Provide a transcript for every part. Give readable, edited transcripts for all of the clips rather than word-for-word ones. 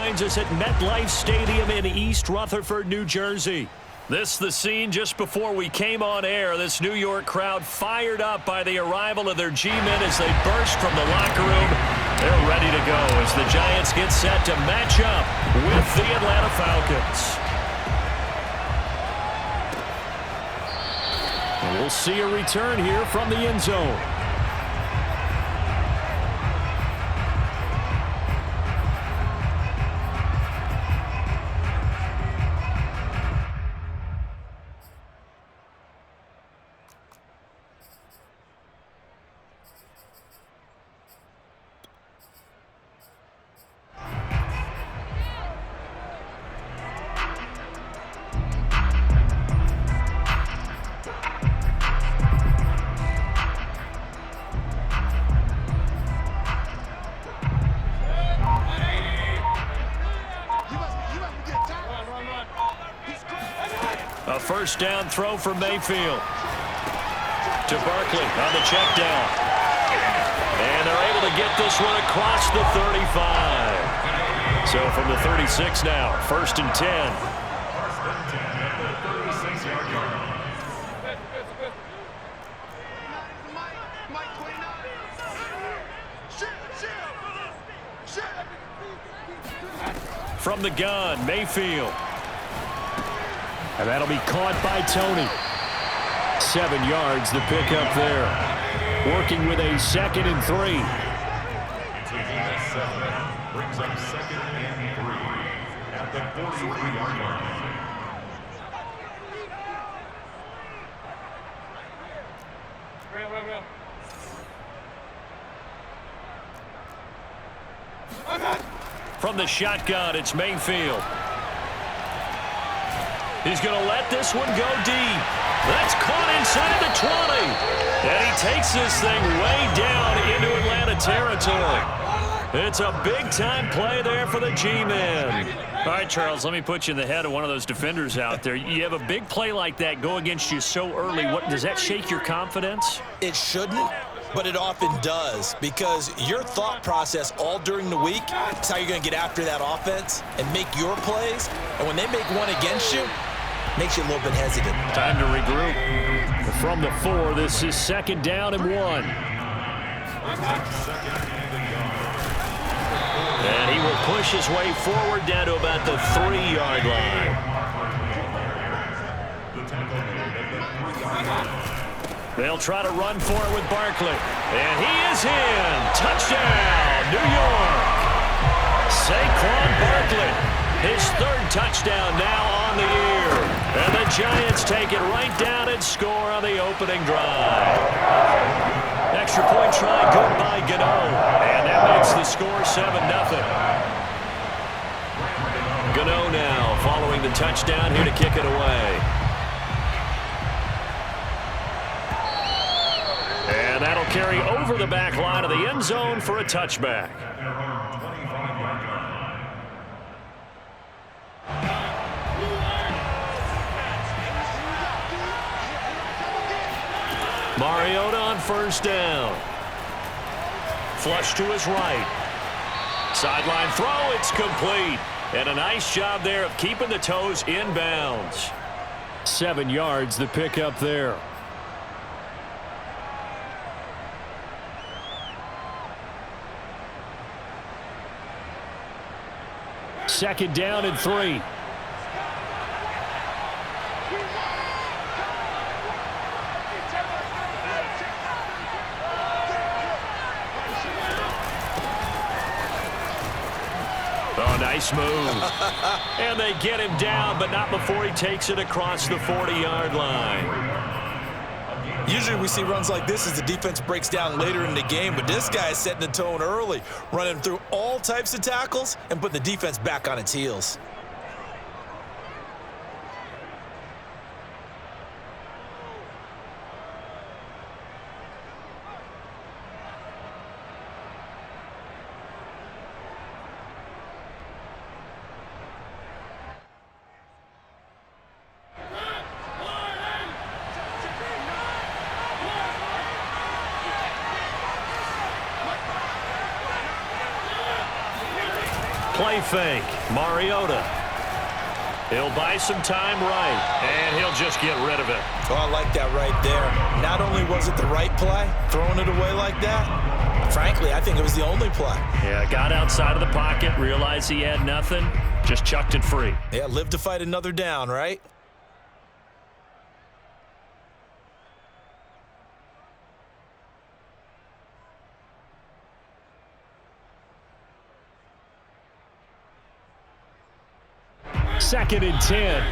joins us at MetLife Stadium in East Rutherford, New Jersey. This the scene just before we came on air. This New York crowd fired up by the arrival of their G-men as they burst from the locker room. They're ready to go as the Giants get set to match up with the Atlanta Falcons. And we'll see a return here from the end zone. A first down throw for Mayfield to Barkley on the check down. And they're able to get this one across the 35. So from the 36 now, 1st and 10. From the gun, Mayfield. And that'll be caught by Tony. 7 yards, the pickup there. Working with a 2nd and 3. Brings up 2nd and 3 at the 43-yard line. From the shotgun, it's Mayfield. He's going to let this one go deep. That's caught inside the 20. And he takes this thing way down into Atlanta territory. It's a big-time play there for the G-men. All right, Charles, let me put you in the head of one of those defenders out there. You have a big play like that go against you so early. Does that shake your confidence? It shouldn't, but it often does, because your thought process all during the week is how you're going to get after that offense and make your plays. And when they make one against you, makes you a little bit hesitant. Time to regroup. From the 4, this is 2nd down and 1. And he will push his way forward down to about the 3-yard line. They'll try to run for it with Barkley. And he is in. Touchdown, New York. Saquon Barkley. His 3rd touchdown now on the year. And the Giants take it right down and score on the opening drive. Extra point try good by Gano. And that makes the score 7-0. Gano now following the touchdown here to kick it away. And that'll carry over the back line of the end zone for a touchback. Mariota on 1st down. Flush to his right. Sideline throw, it's complete. And a nice job there of keeping the toes in bounds. 7 yards, the pickup there. Second down and 3. Oh, nice move. And they get him down, but not before he takes it across the 40-yard line. Usually we see runs like this as the defense breaks down later in the game, but this guy is setting the tone early, running through all types of tackles and putting the defense back on its heels. Play fake. Mariota. He'll buy some time right, and he'll just get rid of it. Oh, I like that right there. Not only was it the right play, throwing it away like that, frankly, I think it was the only play. Yeah, got outside of the pocket, realized he had nothing, just chucked it free. Yeah, live to fight another down, right? Second and 10.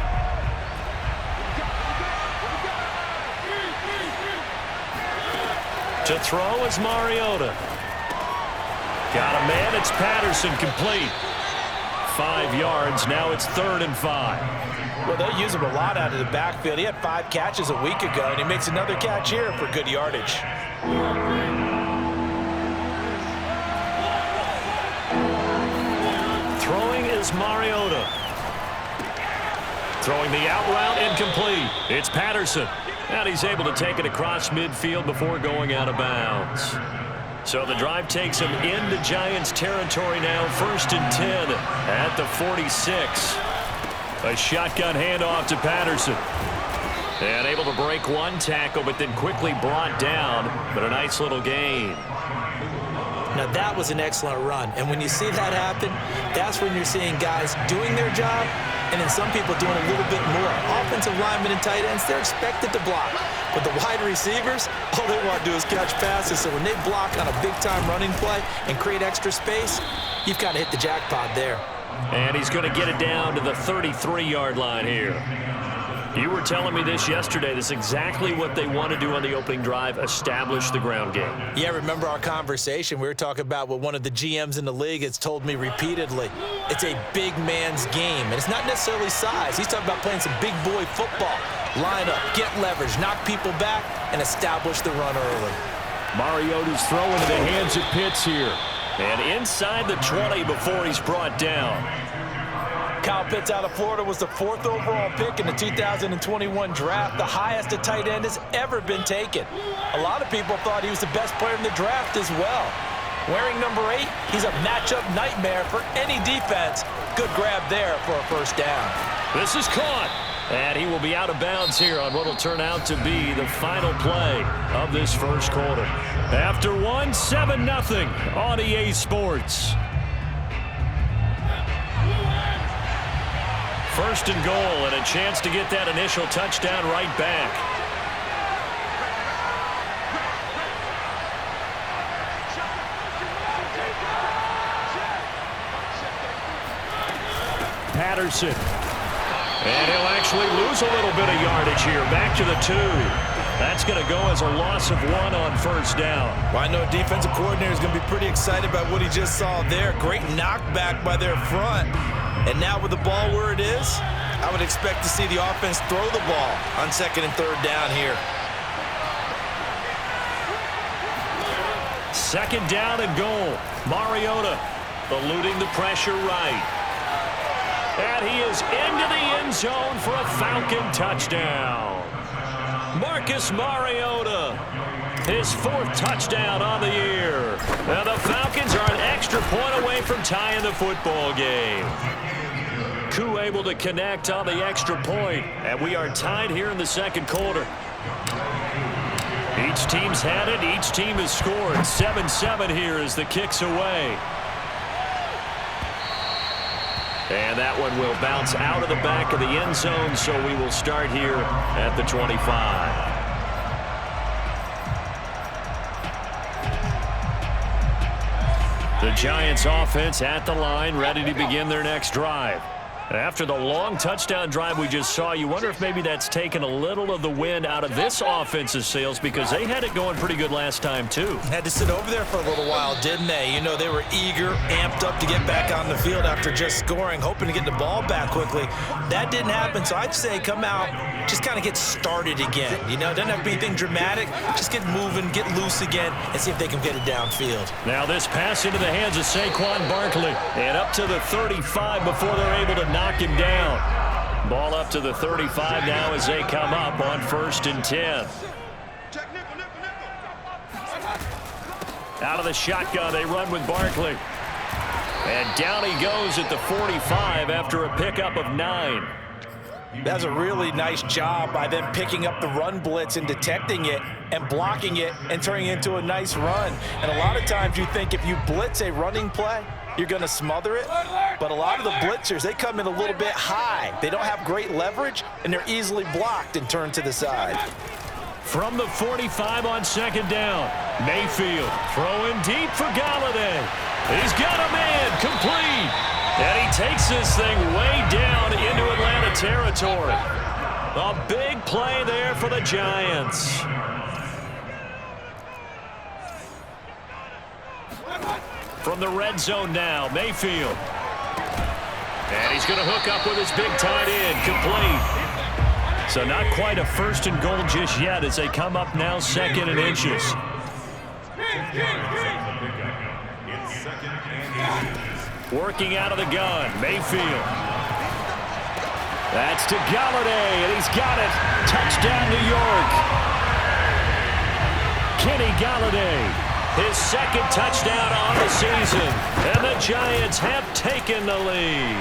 To throw is Mariota. Got a man, it's Patterson, complete. 5 yards, now it's 3rd and 5. Well, they'll use him a lot out of the backfield. He had 5 catches a week ago, and he makes another catch here for good yardage. Throwing is Mariota. Throwing the out route, incomplete. It's Patterson. And he's able to take it across midfield before going out of bounds. So the drive takes him into Giants territory now. 1st and 10 at the 46. A shotgun handoff to Patterson. And able to break one tackle, but then quickly brought down. But a nice little gain. Now, that was an excellent run. And when you see that happen, that's when you're seeing guys doing their job and then some people doing a little bit more. Offensive linemen and tight ends, they're expected to block. But the wide receivers, all they want to do is catch passes. So when they block on a big-time running play and create extra space, you've kind of hit the jackpot there. And he's going to get it down to the 33-yard line here. You were telling me this yesterday. This is exactly what they want to do on the opening drive, establish the ground game. Yeah, remember our conversation? We were talking about what one of the GMs in the league has told me repeatedly. It's a big man's game, and it's not necessarily size. He's talking about playing some big boy football. Line up, get leverage, knock people back, and establish the run early. Mariota's throwing to the hands of Pitts here. And inside the 20 before he's brought down. Kyle Pitts out of Florida was the 4th overall pick in the 2021 draft, the highest a tight end has ever been taken. A lot of people thought he was the best player in the draft as well. Wearing number 8, he's a matchup nightmare for any defense. Good grab there for a first down. This is caught, and he will be out of bounds here on what will turn out to be the final play of this first quarter. After 7-0 on EA Sports. 1st and goal, and a chance to get that initial touchdown right back. Patterson. And he'll actually lose a little bit of yardage here. Back to the 2. That's going to go as a loss of 1 on first down. Well, I know a defensive coordinator is going to be pretty excited about what he just saw there. Great knockback by their front. And now with the ball where it is, I would expect to see the offense throw the ball on 2nd and 3rd down here. 2nd down and goal. Mariota eluding the pressure right. And he is into the end zone for a Falcon touchdown. Marcus Mariota, his 4th touchdown on the year. Now the Falcons are an extra point away from tying the football game. Koo able to connect on the extra point, and we are tied here in the 2nd quarter. Each team's had it. Each team has scored. 7-7 here as the kick's away. And that one will bounce out of the back of the end zone, so we will start here at the 25. The Giants offense at the line, ready to begin their next drive. After the long touchdown drive we just saw, you wonder if maybe that's taken a little of the wind out of this offense's sails, because they had it going pretty good last time too. Had to sit over there for a little while, didn't they? You know, they were eager, amped up to get back on the field after just scoring, hoping to get the ball back quickly. That didn't happen, so I'd say come out, just kind of get started again. You know, doesn't have to be anything dramatic. Just get moving, get loose again, and see if they can get it downfield. Now this pass into the hands of Saquon Barkley, and up to the 35 before they're able to knock him down. Ball up to the 35 now as they come up on 1st and 10. Out of the shotgun, they run with Barkley. And down he goes at the 45 after a pickup of 9. That's a really nice job by them picking up the run blitz and detecting it and blocking it and turning it into a nice run. And a lot of times you think if you blitz a running play, you're going to smother it. But a lot of the blitzers, they come in a little bit high. They don't have great leverage, and they're easily blocked and turned to the side. From the 45 on second down, Mayfield throwing deep for Galladay. He's got a man complete. And he takes this thing way down into Atlanta territory. A big play there for the Giants. From the red zone now, Mayfield. And he's going to hook up with his big tight end, complete. So not quite a first and goal just yet as they come up now second and inches. Working out of the gun, Mayfield. That's to Galladay, and he's got it. Touchdown, New York. Kenny Galladay, his second touchdown on the season. And the Giants have taken the lead.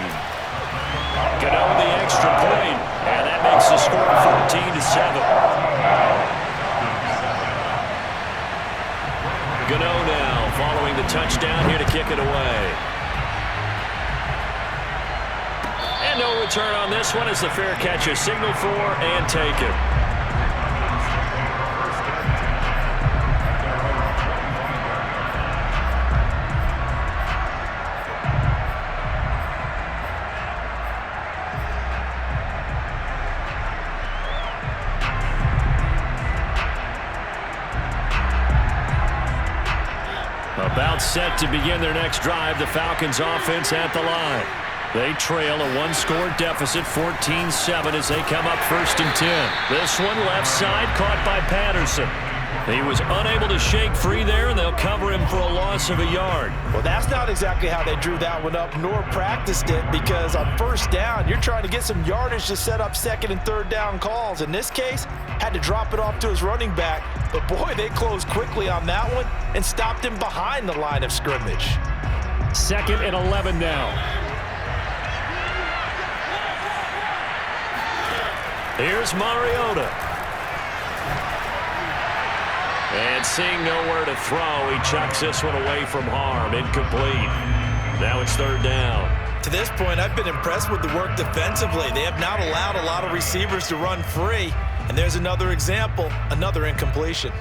Gano the extra point, and that makes the score 14-7. Gano now following the touchdown here to kick it away. And no return on this one as the fair catch is signaled for and taken. About set to begin their next drive, the Falcons offense at the line. They trail a one-score deficit, 14-7, as they come up 1st and 10. This one left side caught by Patterson. He was unable to shake free there, and they'll cover him for a loss of a yard. Well, that's not exactly how they drew that one up, nor practiced it, because on first down, you're trying to get some yardage to set up second and third down calls. In this case, had to drop it off to his running back, but boy, they closed quickly on that one and stopped him behind the line of scrimmage. 2nd and 11 now. Here's Mariota. And seeing nowhere to throw, he chucks this one away from harm. Incomplete. Now it's 3rd down. To this point, I've been impressed with the work defensively. They have not allowed a lot of receivers to run free. And there's another example, another incompletion.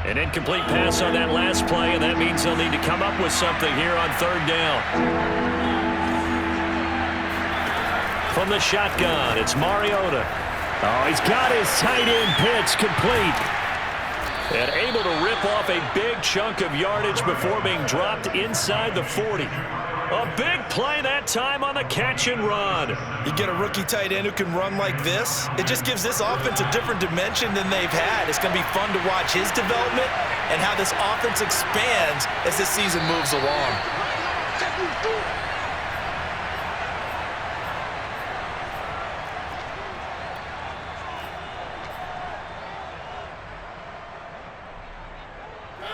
An incomplete pass on that last play, and that means they'll need to come up with something here on 3rd down. From the shotgun, it's Mariota. Oh, he's got his tight end pitch complete. And able to rip off a big chunk of yardage before being dropped inside the 40. A big play that time on the catch and run. You get a rookie tight end who can run like this, it just gives this offense a different dimension than they've had. It's going to be fun to watch his development and how this offense expands as this season moves along.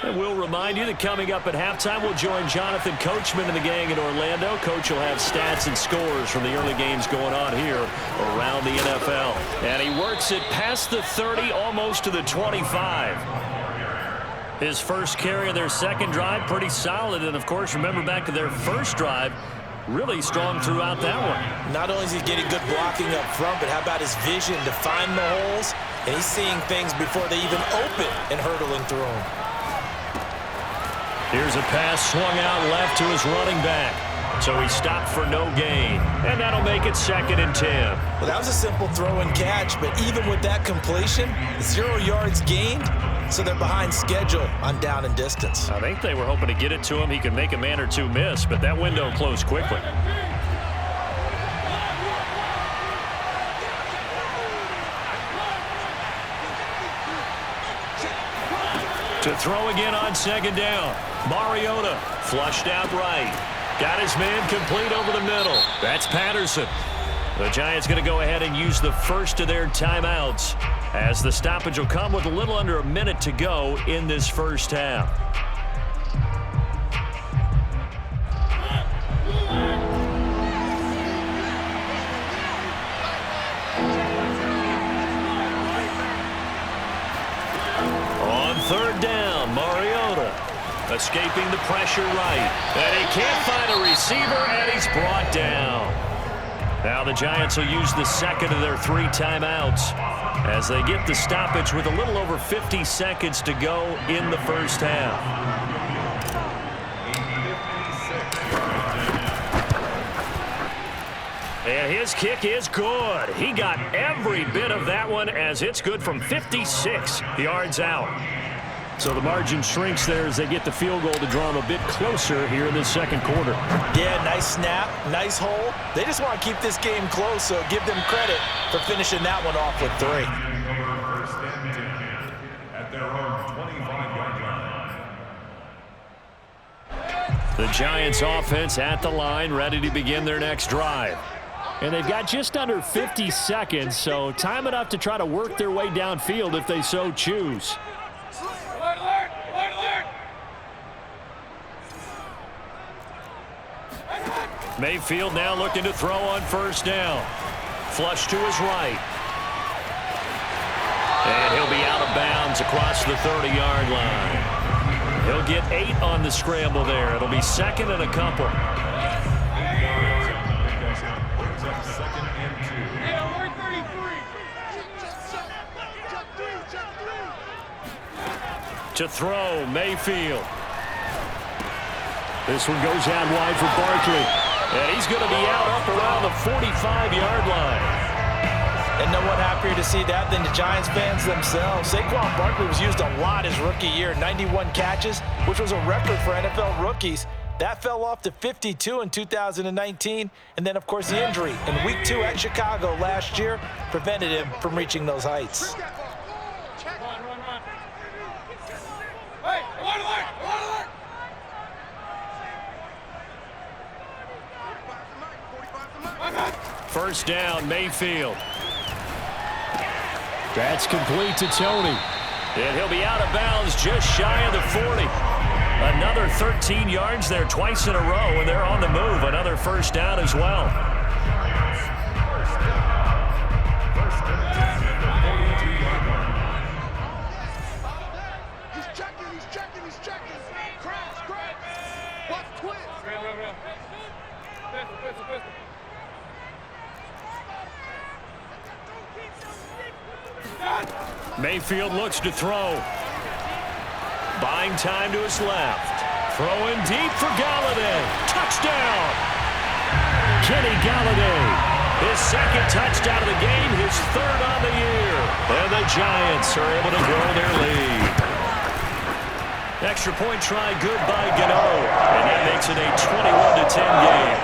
And we'll remind you that coming up at halftime, we'll join Jonathan Coachman and the gang in Orlando. Coach will have stats and scores from the early games going on here around the NFL. And he works it past the 30, almost to the 25. His first carry of their second drive, pretty solid. And, of course, remember back to their first drive, really strong throughout that one. Not only is he getting good blocking up front, but how about his vision to find the holes? And he's seeing things before they even open and hurdling through them. Here's a pass swung out left to his running back. So he stopped for no gain. And that'll make it 2nd and 10. Well, that was a simple throw and catch, but even with that completion, 0 yards gained, so they're behind schedule on down and distance. I think they were hoping to get it to him. He could make a man or two miss, but that window closed quickly. To throw again on 2nd down. Mariota flushed out right. Got his man complete over the middle. That's Patterson. The Giants going to go ahead and use the first of their timeouts, as the stoppage will come with a little under a minute to go in this first half. On third down, Mariota escaping the pressure right. And he can't find a receiver, and he's brought down. Now the Giants will use the second of their 3 timeouts as they get the stoppage with a little over 50 seconds to go in the first half. And his kick is good. He got every bit of that one, as it's good from 56 yards out. So the margin shrinks there as they get the field goal to draw them a bit closer here in this second quarter. Yeah, nice snap, nice hole. They just want to keep this game close, so give them credit for finishing that one off with 3. At their own 25-yard line. The Giants offense at the line, ready to begin their next drive. And they've got just under 50 seconds, so time enough to try to work their way downfield if they so choose. Mayfield now looking to throw on first down. Flush to his right. And he'll be out of bounds across the 30-yard line. He'll get 8 on the scramble there. It'll be second and a couple. To throw, Mayfield. This one goes out wide for Barkley. And he's going to be out up around the 45-yard line. And no one happier to see that than the Giants fans themselves. Saquon Barkley was used a lot his rookie year, 91 catches, which was a record for NFL rookies. That fell off to 52 in 2019. And then, of course, the injury in Week 2 at Chicago last year prevented him from reaching those heights. First down, Mayfield. That's complete to Tony. And he'll be out of bounds just shy of the 40. Another 13 yards there twice in a row, and they're on the move. Another first down as well. He's checking. Crash. Watch twist. Mayfield looks to throw. Buying time to his left. Throwing deep for Galladay. Touchdown! Kenny Galladay. His second touchdown of the game, his third on the year. And the Giants are able to grow their lead. Extra point try good by Gano. And that makes it a 21-10 game.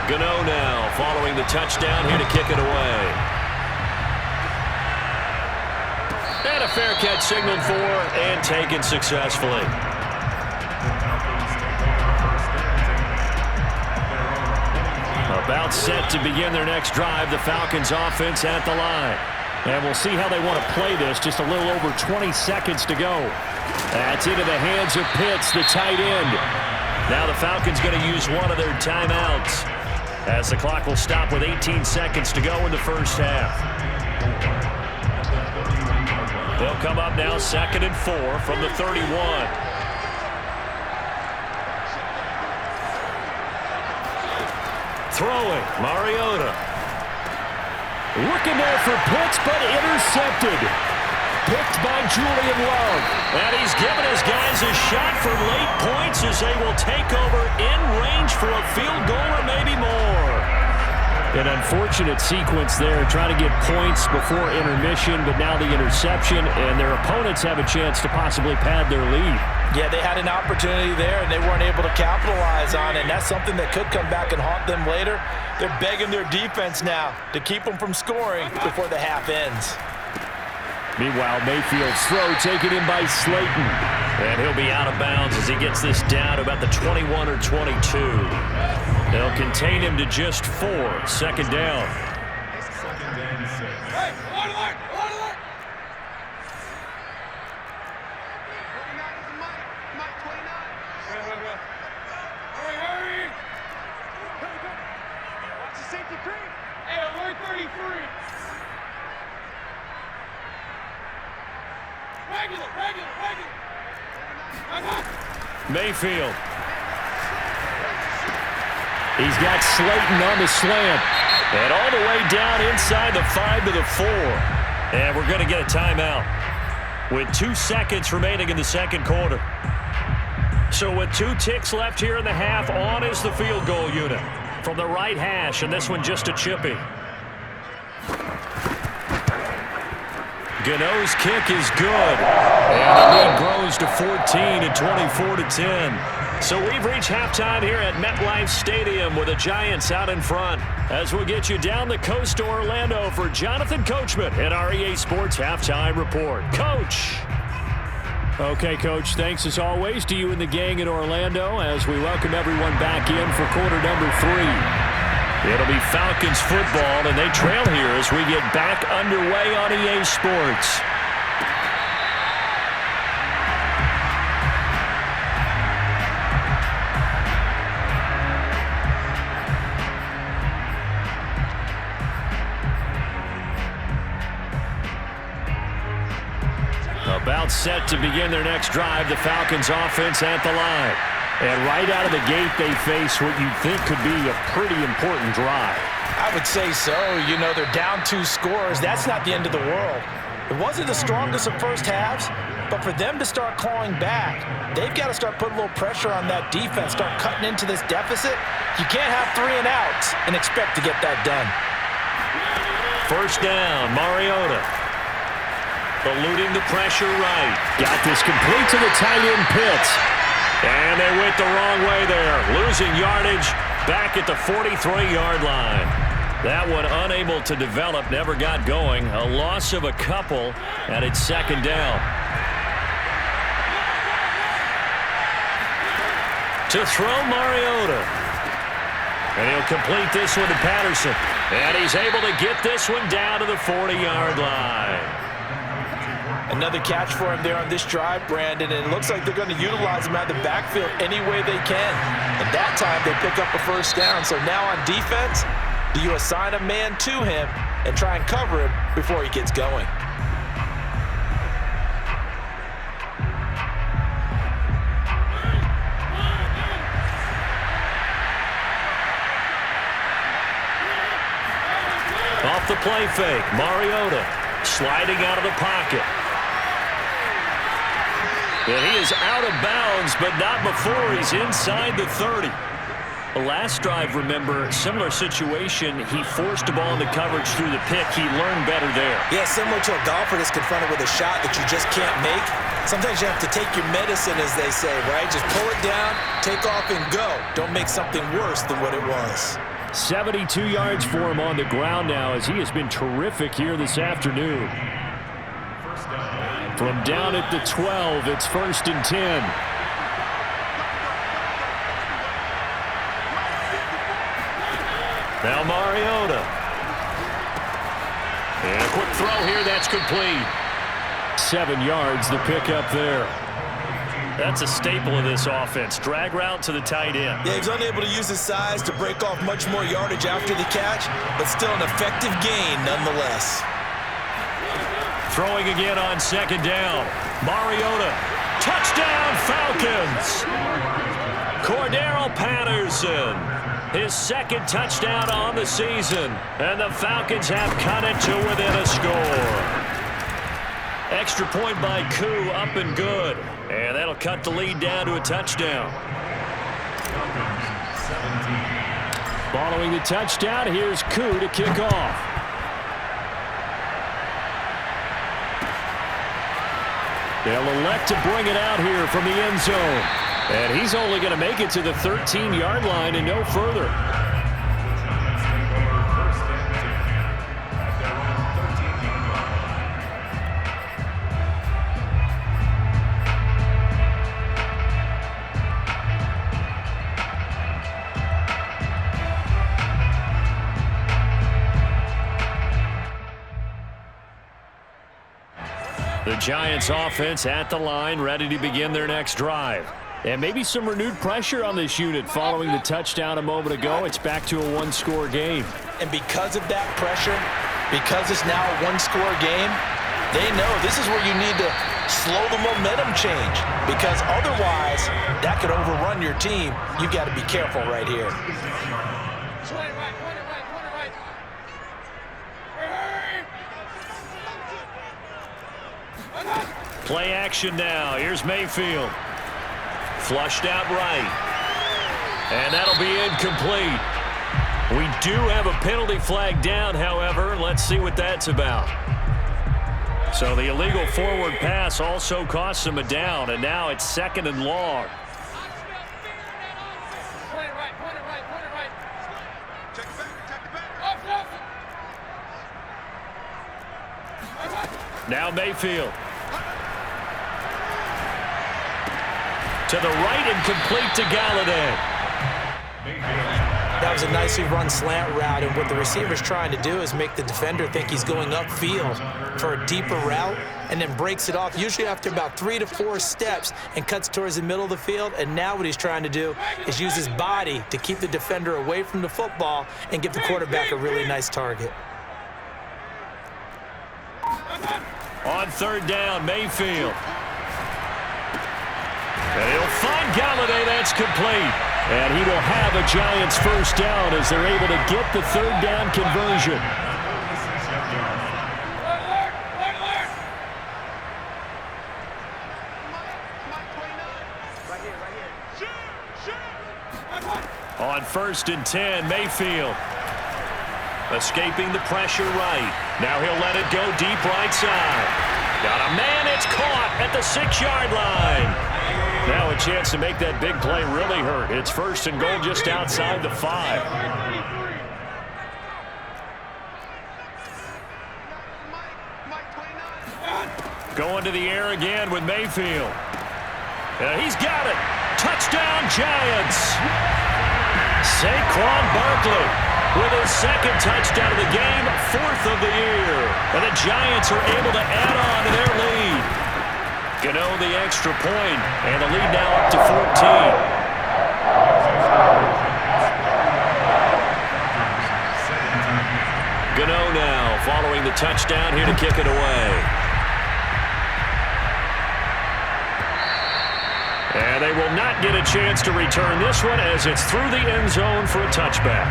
Gano now following the touchdown here to kick it away. And a fair catch signaled for and taken successfully. About set to begin their next drive, the Falcons offense at the line. And we'll see how they want to play this. Just a little over 20 seconds to go. That's into the hands of Pitts, the tight end. Now the Falcons going to use one of their timeouts, as the clock will stop with 18 seconds to go in the first half. They'll come up now 2nd and 4 from the 31. Throwing, Mariota. Looking there for Pitts, but intercepted. Picked by Julian Love. And he's given his guys a shot for late points as they will take over in range for a field goal or maybe more. An unfortunate sequence there, trying to get points before intermission, but now the interception, and their opponents have a chance to possibly pad their lead. Yeah, they had an opportunity there, and they weren't able to capitalize on it, and that's something that could come back and haunt them later. They're begging their defense now to keep them from scoring before the half ends. Meanwhile, Mayfield's throw taken in by Slayton. And he'll be out of bounds as he gets this down to about the 21 or 22. They'll contain him to just 4. Second down. Second and 6. Hey, alert! 29 is Mike 29. Hurry! Watch the safety creep. Hey, alert 33. Regular. Mayfield. He's got Slayton on the slant. And all the way down inside the 5 to the 4. And we're going to get a timeout with 2 seconds remaining in the second quarter. So with 2 ticks left here in the half, on is the field goal unit from the right hash, and this one just a chippy. Gano's kick is good. And the lead grows to 14 and 24 to 10. So we've reached halftime here at MetLife Stadium with the Giants out in front. As we'll get you down the coast to Orlando for Jonathan Coachman in our EA Sports Halftime Report. Coach. Okay, Coach, thanks as always to you and the gang in Orlando as we welcome everyone back in for quarter number 3. It'll be Falcons football, and they trail here as we get back underway on EA Sports. About set to begin their next drive, the Falcons offense at the line. And right out of the gate, they face what you think could be a pretty important drive. I would say so. You know, they're down 2 scores. That's not the end of the world. It wasn't the strongest of first halves, but for them to start clawing back, they've got to start putting a little pressure on that defense, start cutting into this deficit. You can't have 3 and outs and expect to get that done. First down, Mariota. Eluding the pressure right. Got this complete to the tight end Pitts. And they went the wrong way there. Losing yardage back at the 43-yard line. That one unable to develop, never got going. A loss of a couple, and it's second down. To throw Mariota. And he'll complete this one to Patterson. And he's able to get this one down to the 40-yard line. Another catch for him there on this drive, Brandon, and it looks like they're going to utilize him out of the backfield any way they can. And that time they pick up a first down. So now on defense, do you assign a man to him and try and cover him before he gets going? Off the play fake, Mariota sliding out of the pocket. And he is out of bounds, but not before he's inside the 30. The last drive, remember, similar situation. He forced the ball into coverage through the pick. He learned better there. Yeah, similar to a golfer that's confronted with a shot that you just can't make. Sometimes you have to take your medicine, as they say, right? Just pull it down, take off, and go. Don't make something worse than what it was. 72 yards for him on the ground now as he has been terrific here this afternoon. From down at the 12, it's 1st and 10. Now Mariota. And a quick throw here, that's complete. 7 yards, the pickup there. That's a staple of this offense. Drag route to the tight end. Yeah, he's unable to use his size to break off much more yardage after the catch, but still an effective gain nonetheless. Throwing again on second down. Mariota. Touchdown, Falcons. Cordero Patterson. His second touchdown on the season. And the Falcons have cut it to within a score. Extra point by Koo, up and good. And that'll cut the lead down to a touchdown. Following the touchdown, here's Koo to kick off. They'll elect to bring it out here from the end zone. And he's only going to make it to the 13-yard line and no further. The Giants offense at the line, ready to begin their next drive. And maybe some renewed pressure on this unit following the touchdown a moment ago. It's back to a one-score game. And because of that pressure, because it's now a one-score game, they know this is where you need to slow the momentum change, because otherwise that could overrun your team. You've got to be careful right here. Play action now. Here's Mayfield. Flushed out right. And that'll be incomplete. We do have a penalty flag down, however. Let's see what that's about. So the illegal forward pass also costs him a down, and now it's 2nd and long. Now Mayfield. To the right and complete to Galladay. That was a nicely run slant route, and what the receiver's trying to do is make the defender think he's going upfield for a deeper route, and then breaks it off, usually after about 3 to 4 steps, and cuts towards the middle of the field. And now what he's trying to do is use his body to keep the defender away from the football and give the quarterback a really nice target. On 3rd down, Mayfield. And he'll find Galladay. That's complete. And he will have a Giants first down as they're able to get the 3rd down conversion. On 1st and 10, Mayfield. Escaping the pressure right. Now he'll let it go deep right side. Got a man. It's caught at the 6-yard line. Now a chance to make that big play really hurt. It's 1st and goal just outside the 5. Going to the air again with Mayfield. He's got it. Touchdown, Giants. Saquon Barkley with his 2nd touchdown of the game, 4th of the year. And the Giants are able to add on to their lead. Gano the extra point, and the lead now up to 14. Gano now following the touchdown here to kick it away. And they will not get a chance to return this one as it's through the end zone for a touchback.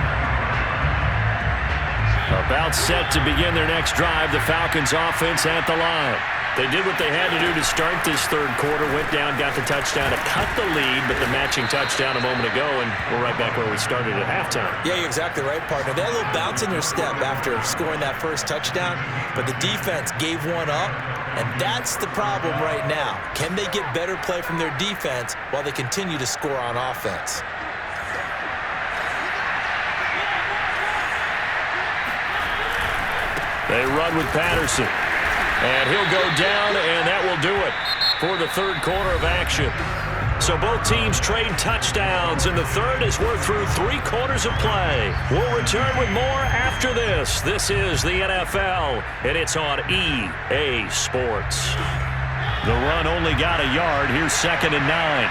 About set to begin their next drive, the Falcons offense at the line. They did what they had to do to start this 3rd quarter, went down, got the touchdown to cut the lead, but the matching touchdown a moment ago, and we're right back where we started at halftime. Yeah, you're exactly right, partner. They had a little bounce in their step after scoring that first touchdown, but the defense gave one up, and that's the problem right now. Can they get better play from their defense while they continue to score on offense? They run with Patterson. And he'll go down, and that will do it for the 3rd quarter of action. So both teams trade touchdowns in the 3rd as we're through 3 quarters of play. We'll return with more after this. This is the NFL, and it's on EA Sports. The run only got a yard. Here's 2nd and 9.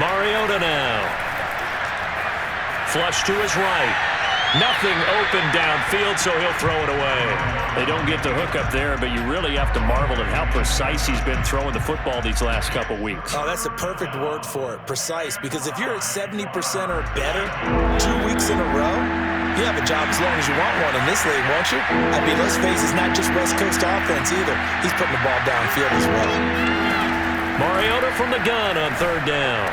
Mariota now. Flush to his right. Nothing open downfield, so he'll throw it away. They don't get the hook up there, but you really have to marvel at how precise he's been throwing the football these last couple weeks. Oh, that's the perfect word for it, precise, because if you're at 70% or better 2 weeks in a row, you have a job as long as you want one in this league, won't you? I mean, let's face it, it's not just West Coast offense either. He's putting the ball downfield as well. Mariota from the gun on 3rd down.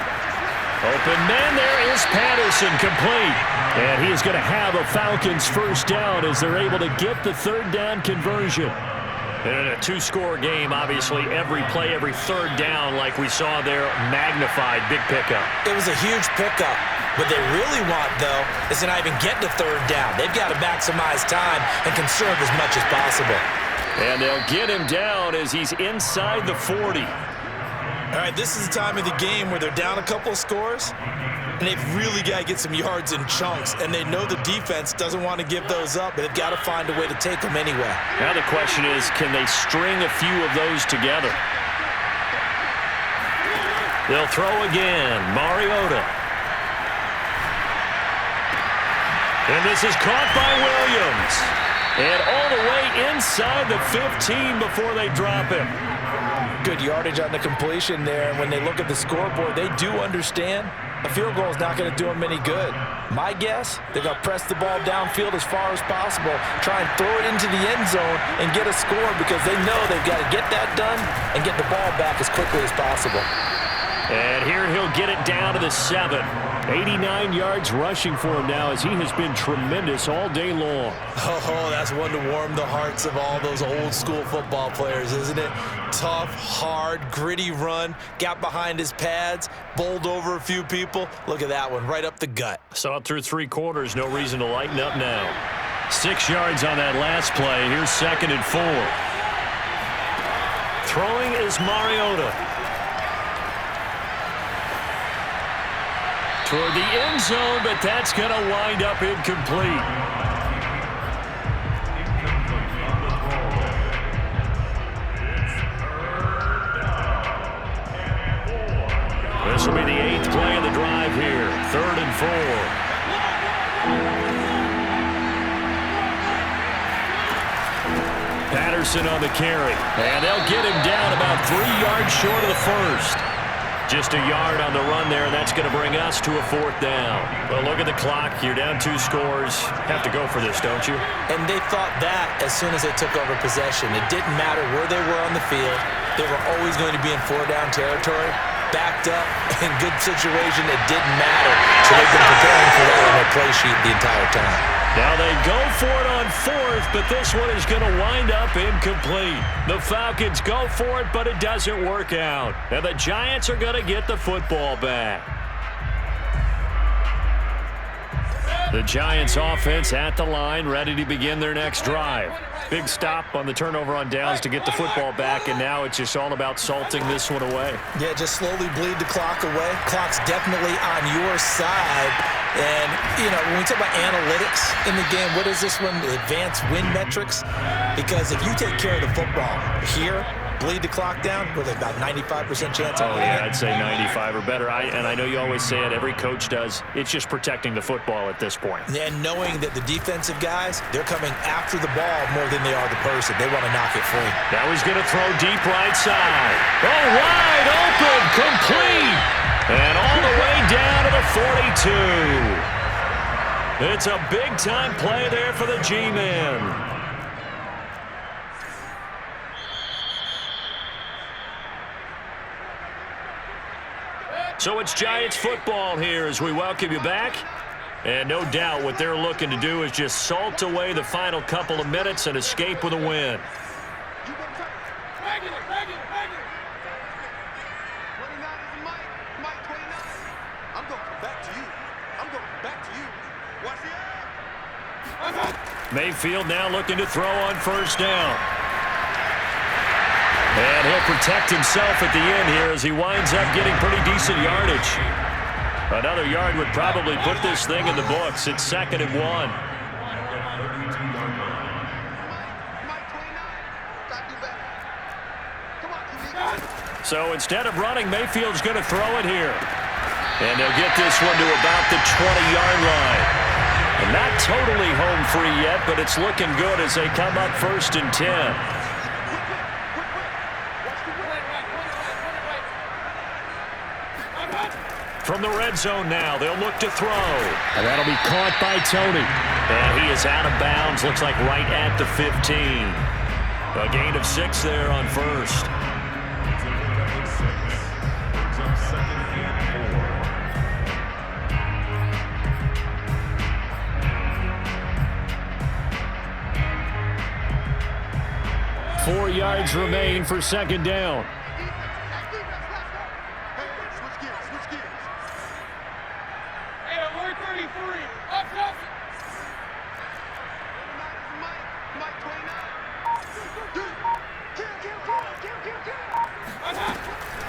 Open man, there is Patterson, complete. And he is going to have a Falcons first down as they're able to get the 3rd down conversion. And in a 2-score game, obviously, every play, every 3rd down, like we saw there, magnified, big pickup. It was a huge pickup. What they really want, though, is to not even get to 3rd down. They've got to maximize time and conserve as much as possible. And they'll get him down as he's inside the 40. All right, this is the time of the game where they're down a couple of scores. And they've really got to get some yards in chunks, and they know the defense doesn't want to give those up, but they've got to find a way to take them anyway. Now the question is, can they string a few of those together? They'll throw again. Mariota. And this is caught by Williams. And all the way inside the 15 before they drop him. Good yardage on the completion there, and when they look at the scoreboard, they do understand a field goal is not going to do them any good. My guess, they're going to press the ball downfield as far as possible, try and throw it into the end zone and get a score because they know they've got to get that done and get the ball back as quickly as possible. And here he'll get it down to the 7. 89 yards rushing for him now as he has been tremendous all day long. Oh, that's one to warm the hearts of all those old-school football players, isn't it? Tough, hard, gritty run, got behind his pads, bowled over a few people. Look at that one, right up the gut. Saw it through 3 quarters, no reason to lighten up now. 6 yards on that last play. Here's 2nd and 4. Throwing is Mariota. Toward the end zone, but that's going to wind up incomplete. This will be the 8th play of the drive here. 3rd and 4. Patterson on the carry. And they'll get him down about 3 yards short of the first. Just a yard on the run there, and that's going to bring us to a 4th down. Well, look at the clock. You're down 2 scores. Have to go for this, don't you? And they thought that as soon as they took over possession. It didn't matter where they were on the field. They were always going to be in 4-down territory. Backed up, in good situation, it didn't matter. So they've been preparing for that on their play sheet the entire time. Now they go for it on 4th, but this one is going to wind up incomplete. The Falcons go for it, but it doesn't work out. And the Giants are going to get the football back. The Giants offense at the line, ready to begin their next drive. Big stop on the turnover on downs to get the football back, and now it's just all about salting this one away. Yeah, just slowly bleed the clock away. Clock's definitely on your side. And, you know, when we talk about analytics in the game, what is this one? Advanced win metrics? Because if you take care of the football here, bleed the clock down, with about 95% chance of winning. I'd say 95 or better. And I know you always say it, every coach does. It's just protecting the football at this point. And knowing that the defensive guys, they're coming after the ball more than they are the person. They want to knock it free. Now he's going to throw deep right side. Oh, wide open, complete. And all the way down to the 42. It's a big-time play there for the G-Men. So it's Giants football here as we welcome you back. And no doubt what they're looking to do is just salt away the final couple of minutes and escape with a win. Mayfield now looking to throw on 1st down. And he'll protect himself at the end here as he winds up getting pretty decent yardage. Another yard would probably put this thing in the books. It's 2nd and 1. So instead of running, Mayfield's going to throw it here. And they'll get this one to about the 20-yard line. And not totally home free yet, but it's looking good as they come up 1st and 10. From the red zone now, they'll look to throw. And that'll be caught by Tony. And he is out of bounds, looks like right at the 15. A gain of 6 there on 1st. Four yards remain for 2nd down.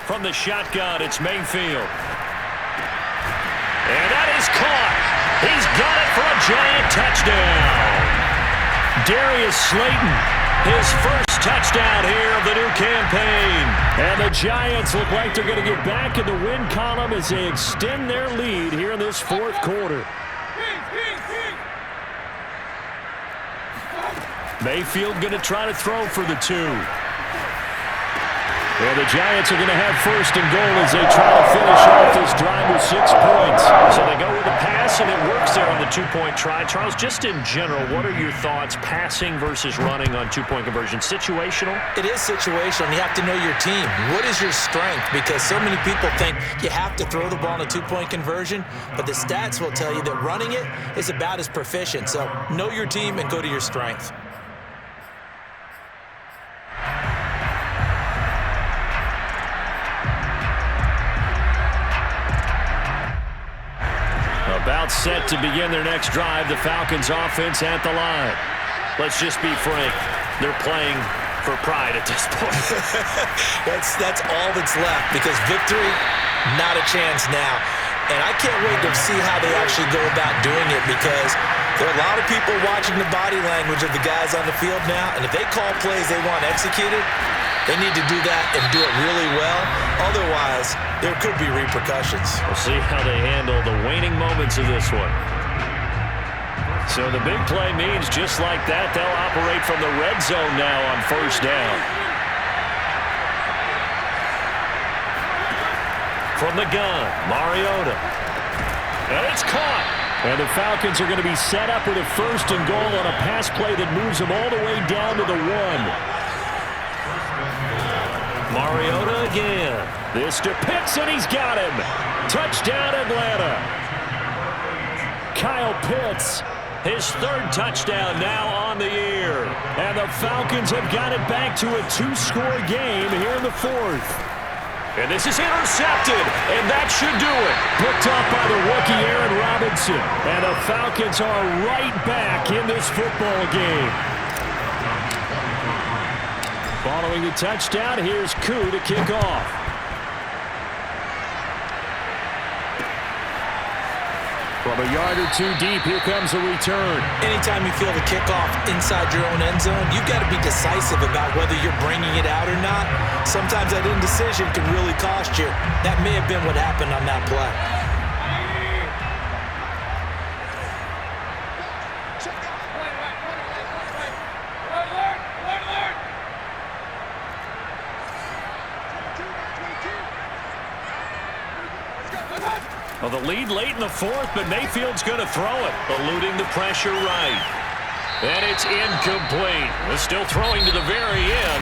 From the shotgun, it's Mayfield. And got it for a giant touchdown. Darius Slayton, his first touchdown here of the new campaign. And the Giants look like they're going to get back in the win column as they extend their lead here in this fourth quarter. Mayfield going to try to throw for the 2. And the Giants are going to have first and goal as they try to finish off this drive with 6 points. So they go with a pass, and it works there on the 2-point try. Charles, just in general, what are your thoughts passing versus running on 2-point conversion? Situational? It is situational. You have to know your team. What is your strength? Because so many people think you have to throw the ball in a 2-point conversion, but the stats will tell you that running it is about as proficient. So know your team and go to your strength. About set to begin their next drive, the Falcons offense at the line. Let's just be frank, they're playing for pride at this point. That's all that's left, because victory, not a chance now. And I can't wait to see how they actually go about doing it, because there are a lot of people watching the body language of the guys on the field now, and if they call plays they want executed, they need to do that and do it really well. Otherwise, there could be repercussions. We'll see how they handle the waning moments of this one. So the big play means just like that, they'll operate from the red zone now on first down. From the gun, Mariota. And it's caught. And the Falcons are going to be set up with a first and goal on a pass play that moves them all the way down to the 1. Mariota again. This to Pitts, and he's got him. Touchdown, Atlanta. Kyle Pitts, his 3rd touchdown now on the year. And the Falcons have got it back to a 2-score game here in the 4th. And this is intercepted, and that should do it. Picked up by the rookie Aaron Robinson. And the Falcons are right back in this football game. Following the touchdown, here's Koo to kick off. From a yard or 2 deep, here comes a return. Anytime you feel the kickoff inside your own end zone, you've got to be decisive about whether you're bringing it out or not. Sometimes that indecision can really cost you. That may have been what happened on that play. Well, the lead late in the 4th, but Mayfield's going to throw it, eluding the pressure right. And it's incomplete. They're still throwing to the very end.